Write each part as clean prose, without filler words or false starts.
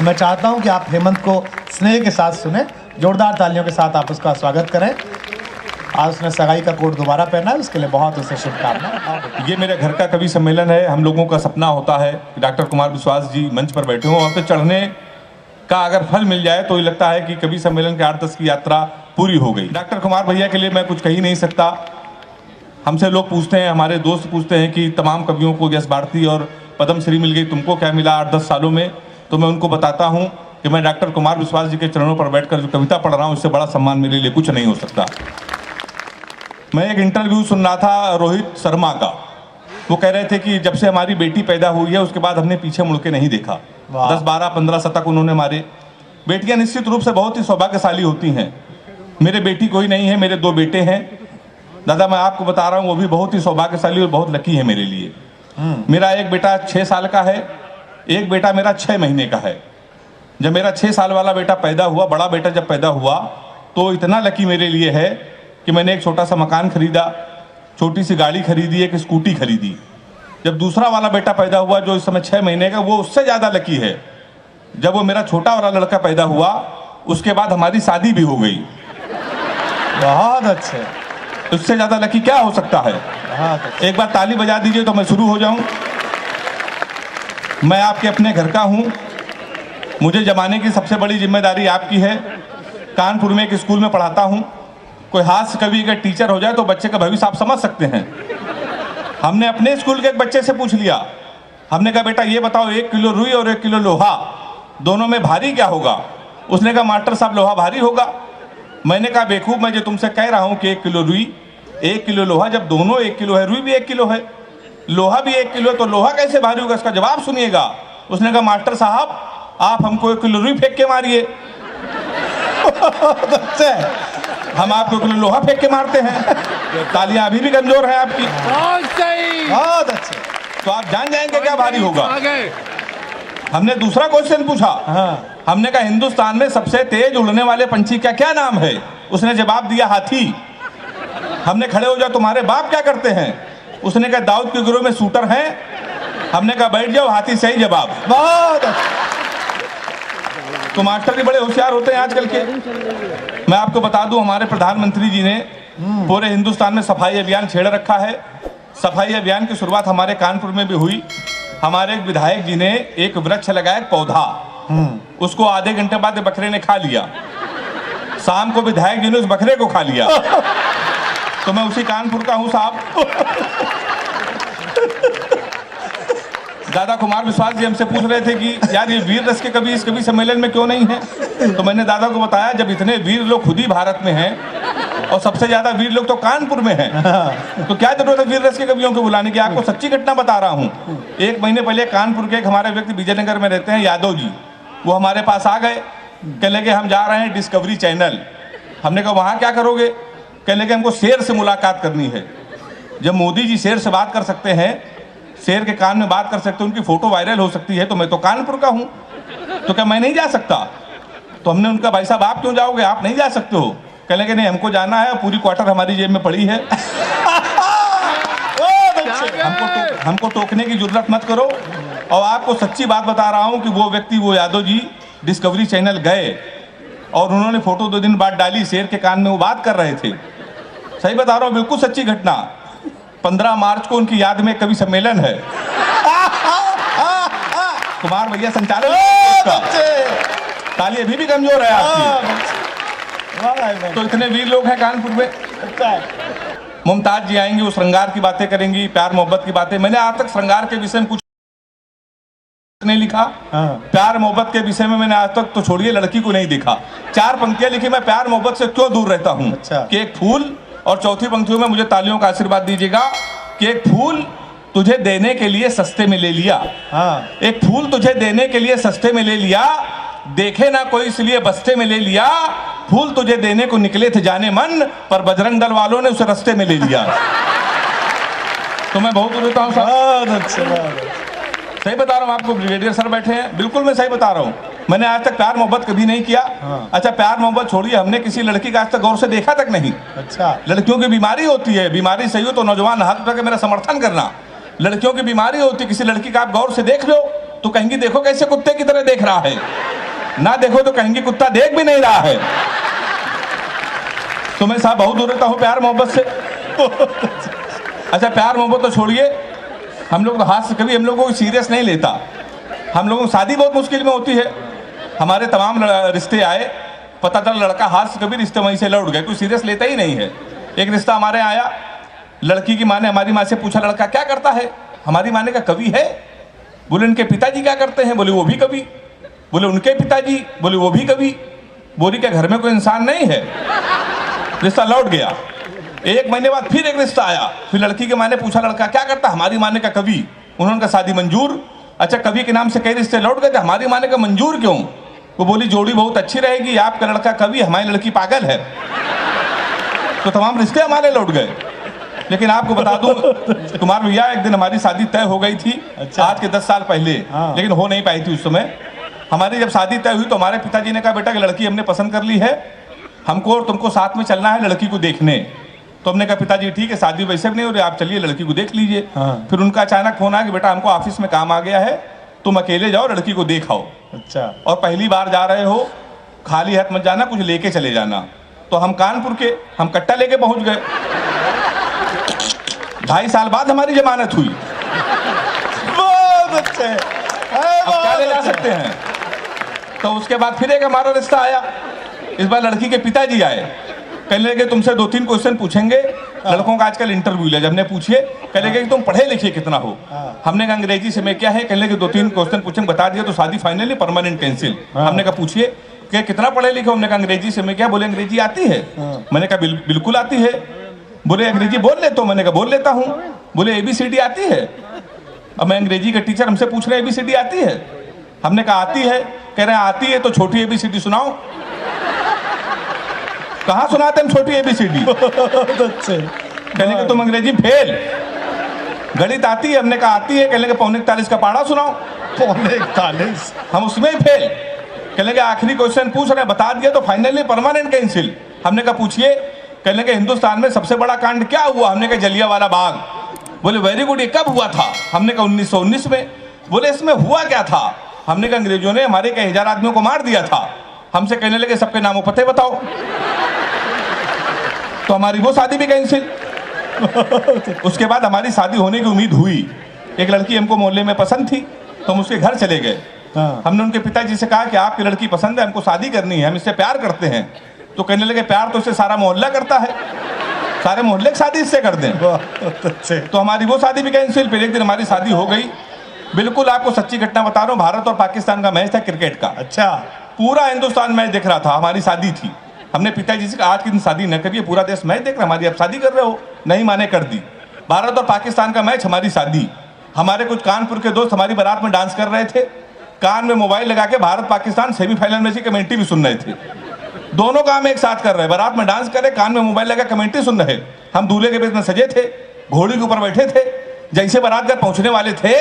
मैं चाहता हूं कि आप हेमंत को स्नेह के साथ सुने, जोरदार तालियों के साथ आप उसका स्वागत करें। आज उसने सगाई का कोट दोबारा पहना है, उसके लिए बहुत उसे शुभकामनाएं। ये मेरे घर का कवि सम्मेलन है। हम लोगों का सपना होता है कि डॉक्टर कुमार विश्वास जी मंच पर बैठे हों, वहाँ पे चढ़ने का अगर फल मिल जाए तो ये लगता है कि कवि सम्मेलन के 8-10 की यात्रा पूरी हो गई। डॉक्टर कुमार भैया के लिए मैं कुछ कह ही नहीं सकता। हमसे लोग पूछते हैं, हमारे दोस्त पूछते हैं कि तमाम कवियों को यश भारती और पद्मश्री मिल गई, तुमको क्या मिला 8-10 सालों में? तो मैं उनको बताता हूँ कि मैं डॉक्टर कुमार विश्वास जी के चरणों पर बैठकर जो कविता पढ़ रहा हूँ, इससे बड़ा सम्मान मेरे लिए कुछ नहीं हो सकता। मैं एक इंटरव्यू सुन रहा था रोहित शर्मा का। वो कह रहे थे कि जब से हमारी बेटी पैदा हुई है उसके बाद हमने पीछे मुड़ के नहीं देखा। 10, 12, 15 शतक उन्होंने मारे। बेटियां निश्चित रूप से बहुत ही सौभाग्यशाली होती हैं। मेरे बेटी कोई नहीं है, मेरे 2 बेटे हैं। दादा मैं आपको बता रहा हूँ, वो भी बहुत ही सौभाग्यशाली और बहुत लकी है मेरे लिए। मेरा एक बेटा 6 साल का है, एक बेटा मेरा 6 महीने का है। जब मेरा 6 साल वाला बेटा पैदा हुआ, बड़ा बेटा जब पैदा हुआ, तो इतना लकी मेरे लिए है कि मैंने एक छोटा सा मकान खरीदा, छोटी सी गाड़ी खरीदी, एक स्कूटी खरीदी। जब दूसरा वाला बेटा पैदा हुआ जो इस समय 6 महीने का, वो उससे ज़्यादा लकी है। जब वो मेरा छोटा वाला लड़का पैदा हुआ, उसके बाद हमारी शादी भी हो गई। बहुत अच्छे। उससे ज़्यादा लकी क्या हो सकता है? एक बार ताली बजा दीजिए तो मैं शुरू हो जाऊं। मैं आपके अपने घर का हूं। मुझे जमाने की सबसे बड़ी जिम्मेदारी आपकी है। कानपुर में एक स्कूल में पढ़ाता हूं। कोई हास्य कवि का टीचर हो जाए तो बच्चे का भविष्य आप समझ सकते हैं। हमने अपने स्कूल के एक बच्चे से पूछ लिया, हमने कहा बेटा ये बताओ 1 किलो रुई और 1 किलो लोहा, दोनों में भारी क्या होगा? उसने कहा मास्टर साहब लोहा भारी होगा। मैंने कहा बेवकूफ, मैं जो तुमसे कह रहा हूं कि 1 किलो रुई 1 किलो लोहा, जब दोनों 1 किलो है, रुई भी 1 किलो है, लोहा भी 1 किलो, तो लोहा कैसे भारी होगा? इसका जवाब सुनिएगा। उसने कहा मास्टर साहब आप हमको 1 किलो रुई फेंक के मारिए। हम आपको 1 किलो लोहा फेंक के मारते हैं। तालियां अभी भी कमजोर है आपकी। बहुत अच्छे। तो आप जान जाएंगे क्या भारी होगा। हमने दूसरा क्वेश्चन पूछा। हमने कहा हिंदुस्तान में सबसे तेज उड़ने वाले पंछी का क्या नाम है? उसने जवाब दिया हाथी। हमने खड़े हो जाओ तुम्हारे बाप क्या करते हैं? उसने कहा दाऊद के गिरोह में शूटर हैं। हमने कहा बैठ जाओ, हाथी सही जवाब। बहुत। तो मास्टर भी बड़े होशियार होते हैं आजकल के। मैं आपको बता दूं, हमारे प्रधानमंत्री जी ने पूरे हिंदुस्तान में सफाई अभियान छेड़ रखा है। सफाई अभियान की शुरुआत हमारे कानपुर में भी हुई। हमारे एक विधायक जी ने एक वृक्ष लगाया, पौधा, उसको आधे घंटे बाद बकरे ने खा लिया। शाम को विधायक जी ने उस बकरे को खा लिया। तो मैं उसी कानपुर का हूं साहब। दादा कुमार विश्वास जी हमसे पूछ रहे थे कि यार ये वीर रस के कवि इस कवि सम्मेलन में क्यों नहीं है? तो मैंने दादा को बताया जब इतने वीर लोग खुद ही भारत में हैं और सबसे ज्यादा वीर लोग तो कानपुर में हैं, तो क्या जरूरत है वीर रस के कवियों को बुलाने की? आपको सच्ची घटना बता रहा हूँ। 1 महीने पहले कानपुर के एक हमारे व्यक्ति विजयनगर में रहते हैं, यादव जी, वो हमारे पास आ गए। कहने लगे हम जा रहे हैं डिस्कवरी चैनल। हमने कहा वहाँ क्या करोगे? कहने लगे हमको शेर से मुलाकात करनी है। जब मोदी जी शेर से बात कर सकते हैं, शेर के कान में बात कर सकते हैं, उनकी फोटो वायरल हो सकती है, तो मैं तो कानपुर का हूं, तो क्या मैं नहीं जा सकता? तो हमने उनका भाई साहब आप क्यों जाओगे, आप नहीं जा सकते हो? कहने लगे नहीं हमको जाना है, पूरी क्वार्टर हमारी जेब में पड़ी है। हमको टोकने की जरूरत मत करो। और आपको सच्ची बात बता रहा हूं कि वो व्यक्ति, वो यादव जी डिस्कवरी चैनल गए और उन्होंने फोटो 2 दिन बाद डाली, शेर के कान में वो बात कर रहे थे। सही बता रहा हूँ, बिल्कुल सच्ची घटना। 15 मार्च को उनकी याद में कवि सम्मेलन है। कुमार भैया संचालक। ताली अभी भी कमजोर है आपकी। तो इतने वीर लोग हैं कानपुर में। मुमताज जी आएंगी, वो श्रृंगार की बातें करेंगी, प्यार मोहब्बत की बातें। मैंने आज तक श्रृंगार के विषय में कुछ नहीं लिखा। प्यार मोहब्बत के विषय में मैंने आज तक, तो छोड़िए लड़की को नहीं देखा। 4 पंक्तियां लिखी, मैं प्यार मोहब्बत से क्यों दूर रहता हूँ। कि एक फूल, और चौथी पंक्तियों में मुझे तालियों का आशीर्वाद दीजिएगा कि एक फूल तुझे देने के लिए सस्ते में ले लिया। एक फूल तुझे देने के लिए सस्ते में ले लिया, देखे ना कोई इसलिए बस्ते में ले लिया। फूल तुझे देने को निकले थे जाने मन, पर बजरंग दल वालों ने उसे रास्ते में ले लिया। तो मैं बहुत देता हूँ साहब। सही बता रहा हूँ आपको, ब्रिगेडियर सर बैठे हैं, बिल्कुल मैं सही बता रहा हूँ। मैंने आज तक प्यार मोहब्बत कभी नहीं किया। अच्छा प्यार मोहब्बत छोड़िए, हमने किसी लड़की का आज तक गौर से देखा तक नहीं। अच्छा, लड़कियों की बीमारी होती है, बीमारी सही हो तो नौजवान हाथ उठा के मेरा समर्थन करना। लड़कियों की बीमारी होती है, किसी लड़की का आप गौर से देख लो तो कहेंगी देखो कैसे कुत्ते की तरह देख रहा है। ना देखो तो कहेंगे कुत्ता देख भी नहीं रहा है। तो मैं साहब बहुत दूर रहता हूँ प्यार मोहब्बत से। अच्छा प्यार मोहब्बत तो छोड़िए, हम लोग तो हाथ से कभी हम लोगों को सीरियस नहीं लेता। हम लोगों की शादी बहुत मुश्किल में होती है। हमारे तमाम रिश्ते आए, पता चला लड़का हाथ से कभी रिश्ते वहीं से लौट गए, कोई सीरियस लेता ही नहीं है। एक रिश्ता हमारे आया, लड़की की माँ ने हमारी माँ से पूछा लड़का क्या करता है। हमारी माँ ने कहा कवि है। बोले उनके पिताजी क्या करते हैं। बोले वो भी कवि। बोले उनके पिताजी। बोले वो भी कवि। बोली क्या घर में कोई इंसान नहीं है। रिश्ता लौट गया। एक महीने बाद फिर एक रिश्ता आया, फिर लड़की की माँ ने पूछा लड़का क्या करता। हमारी माँ ने कहा कवि। उन्होंने कहा शादी मंजूर। अच्छा कवि के नाम से कई रिश्ते लौट गए थे, हमारी माँ ने कहा मंजूर क्यों। वो बोली जोड़ी बहुत अच्छी रहेगी, आपका लड़का कवि, हमारी लड़की पागल है। तो तमाम रिश्ते हमारे लौट गए। लेकिन आपको बता दूं कुमार भैया, एक दिन हमारी शादी तय हो गई थी। अच्छा। आज के 10 साल पहले। लेकिन हो नहीं पाई थी उस समय। हमारी जब शादी तय हुई तो हमारे पिताजी ने कहा बेटा कि लड़की हमने पसंद कर ली है, हमको और तुमको साथ में चलना है लड़की को देखने। तो हमने कहा पिताजी ठीक है, शादी वैसे भी नहीं हो रही, आप चलिए लड़की को देख लीजिए। फिर उनका अचानक फोन आया कि बेटा हमको ऑफिस में काम आ गया है, तुम अकेले जाओ लड़की को देखाओ। अच्छा। और पहली बार जा रहे हो, खाली हाथ मत जाना, कुछ लेके चले जाना। तो हम कानपुर के, हम कट्टा लेके पहुंच गए। 2.5 साल बाद हमारी जमानत हुई। बहुत अच्छे। अब क्या ले जा सकते हैं। तो उसके बाद फिर एक हमारा रिश्ता आया। इस बार लड़की के पिताजी आए, कहने लगे तुमसे 2-3 क्वेश्चन पूछेंगे। लड़कों का आजकल इंटरव्यू ले, जब हमने पूछे कहने लगे कि तुम पढ़े लिखे कितना हो। हमने कहा अंग्रेजी से मैं क्या है। कहने लगे 2-3 क्वेश्चन पूछेंगे, बता दिया तो शादी फाइनल है, परमानेंट कैंसिल। हमने कहा पूछिए कि कितना पढ़े लिखे। हमने कहा अंग्रेजी से मैं क्या। बोले अंग्रेजी आती है। मैंने कहा बिल्कुल आती है। बोले अंग्रेजी बोल लेते हो। मैंने कहा बोल लेता हूँ। बोले ABCD आती है। अब मैं अंग्रेजी का टीचर, हमसे पूछ रहे ABCD आती है। हमने कहा आती है। कह रहे हैं आती है तो छोटी ABCD सुनाओ। कहाँ सुनाते हम छोटी ABCD। कहने के तुम अंग्रेजी फेल। गणित आती है। हमने कहा आती है। कहने के 41 का पहाड़ा सुनाओ। 41। हम उसमें ही फेल। कहने के आखिरी क्वेश्चन पूछ रहे हैं, बता दिया तो फाइनली परमानेंट कैंसिल। हमने कहा पूछिए। कहने के हिंदुस्तान में सबसे बड़ा कांड क्या हुआ। हमने कहा जलियांवाला बाग। बोले वेरी गुड, ये कब हुआ था। हमने कहा 1919 में। बोले इसमें हुआ क्या था। हमने कहा अंग्रेजों ने हमारे कई 1000 आदमियों को मार दिया था। हमसे कहने लगे सबके नामों पते बताओ। तो हमारी वो शादी भी कैंसिल। उसके बाद हमारी शादी होने की उम्मीद हुई। एक लड़की हमको मोहल्ले में पसंद थी, तो हम उसके घर चले गए। हमने उनके पिताजी से कहा कि आपकी लड़की पसंद है, हमको शादी करनी है, हम इससे प्यार करते हैं। तो कहने लगे प्यार तो इससे सारा मोहल्ला करता है, सारे मोहल्ले की शादी इससे कर दें। तो हमारी वो शादी भी कैंसिल। फिर एक दिन हमारी शादी हो गई। बिल्कुल आपको सच्ची घटना बता रहा हूँ, भारत और पाकिस्तान का मैच था क्रिकेट का। अच्छा। पूरा हिंदुस्तान मैच देख रहा था, हमारी शादी थी। हमने पिताजी से कहा आज के दिन शादी न करिए, पूरा देश मैच देख रहा है, हमारी आप शादी कर रहे हो। नहीं माने, कर दी। भारत और पाकिस्तान का मैच, हमारी शादी। हमारे कुछ कानपुर के दोस्त हमारी बारात में डांस कर रहे थे, कान में मोबाइल लगा के भारत पाकिस्तान सेमीफाइनल मैच की कमेंट्री भी सुन रहे थे। दोनों काम एक साथ कर रहे, बारात में डांस कर रहे, कान में मोबाइल लगा कमेंट्री सुन रहे। हम दूल्हे के बेस में सजे थे, घोड़ी के ऊपर बैठे थे। जैसे बारात घर पहुंचने वाले थे,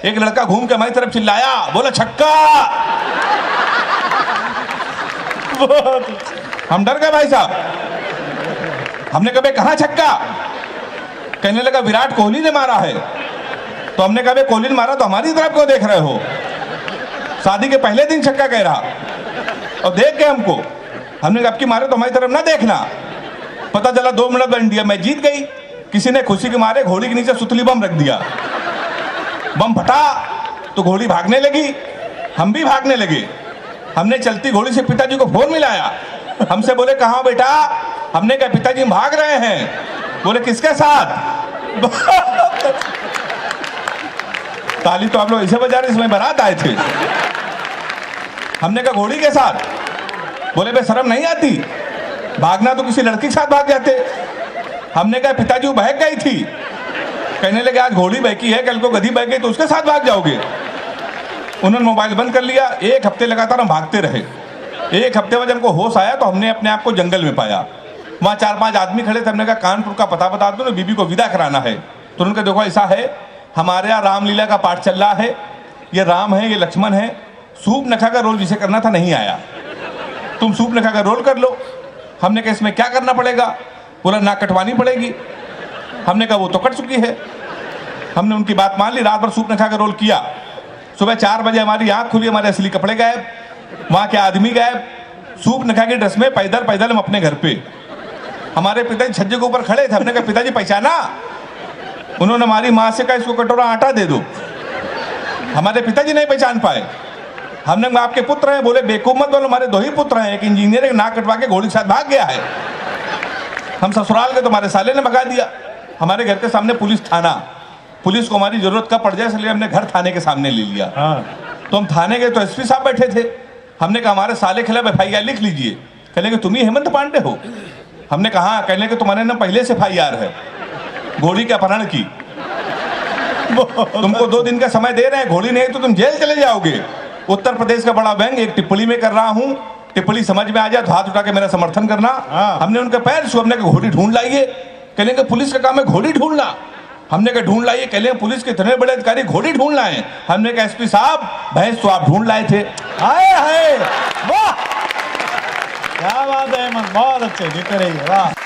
एक लड़का घूम के हमारी तरफ चिल्लाया, बोला छक्का। हम डर गए भाई साहब। हमने कहा कहां छक्का। कहने लगा विराट कोहली ने मारा है। तो हमने कहा कोहली ने मारा तो हमारी तरफ क्यों देख रहे हो। शादी के पहले दिन छक्का कह रहा और देख के हमको। हमने कहा आपकी मारे तो हमारी तरफ ना देखना। पता चला 2 मिनट में इंडिया मैच जीत गई। किसी ने खुशी के मारे घोड़ी के नीचे सुतली बम रख दिया। बम फटा तो घोड़ी भागने लगी, हम भी भागने लगे। हमने चलती घोड़ी से पिताजी को फोन मिलाया। हमसे बोले कहाँ हो बेटा। हमने कहा पिताजी हम भाग रहे हैं। बोले किसके साथ। ताली तो आप लोग ऐसे बजा रहे इसमें बारात आए थे। हमने कहा घोड़ी के साथ। बोले बे शर्म नहीं आती, भागना तो किसी लड़की के साथ भाग जाते। हमने कहा पिताजी वो बहक गई थी। कहने लगे आज घोड़ी बहकी है, कल को गधी बह गई तो उसके साथ भाग जाओगे। उन्होंने मोबाइल बंद कर लिया। 1 हफ्ते लगातार हम भागते रहे। 1 हफ्ते बाद हमको होश आया तो हमने अपने आप को जंगल में पाया। वहाँ 4-5 आदमी खड़े थे। हमने कहा कानपुर का पता बता दो ना, बीबी को विदा कराना है। तो उन्होंने कहा देखो ऐसा है, हमारे यहाँ रामलीला का पाठ चल रहा है, ये राम है ये लक्ष्मण है, सूप नखा का रोल जिसे करना था नहीं आया, तुम सूप नखा का रोल कर लो। हमने कहा इसमें क्या करना पड़ेगा। बोला नाक कटवानी पड़ेगी। हमने कहा वो तो कट चुकी है। हमने उनकी बात मान ली, रात भर सूप नखा का रोल किया। सुबह 4 बजे हमारी आँख खुली, हमारे असली कपड़े गायब। वहां के आदमी गए सूप नखा के ड्रेस में पैदल पैदल हम अपने घर पे। हमारे पिताजी छज्जे के ऊपर खड़े थे, हमने कहा पिताजी पहचाना? उन्होंने हमारी माँ से कहा इसको कटोरा आटा दे दो। हमारे पिताजी नहीं पहचान पाए। हमने कहा आपके पुत्र हैं? बोले बेवकूफ मत बोलो, हमारे 2 ही पुत्र हैं, एक इंजीनियर एक नाक कटवा के घोड़ी के साथ भाग गया है। हम ससुराल के तुम्हारे साले ने भगा दिया। हमारे घर के सामने पुलिस थाना, पुलिस को हमारी जरूरत कब पड़ जाए इसलिए हमने घर थाने के सामने ले लिया। तो हम थाने गए तो एसपी साहब बैठे थे। हमने कहा हमारे साले खिलाफ FIR लिख लीजिए। कहने कि तुम ही हेमंत पांडे हो? हमने कहा, कहने कि तुम्हारे नाम पहले से FIR है घोड़ी के अपहरण की। तुमको 2 दिन का समय दे रहे हैं, घोड़ी नहीं तो तुम जेल चले जाओगे। उत्तर प्रदेश का बड़ा व्यंग एक टिप्पणी में कर रहा हूं, टिप्पणी समझ में आ जाए तो हाथ उठा के मेरा समर्थन करना। हमने उनके पैर छू, हमने कहा घोड़ी ढूंढ लाइए। कहने कि पुलिस का काम है घोड़ी ढूंढना। हमने कहा ढूंढ लाइए। कहले पुलिस के इतने बड़े अधिकारी घोड़ी ढूंढ लाए। हमने कहा एसपी साहब भैंस तो आप ढूंढ लाए थे। हाय हाय वाह, क्या बात है हेमंत, बहुत अच्छे, जीते रहिए, वाह।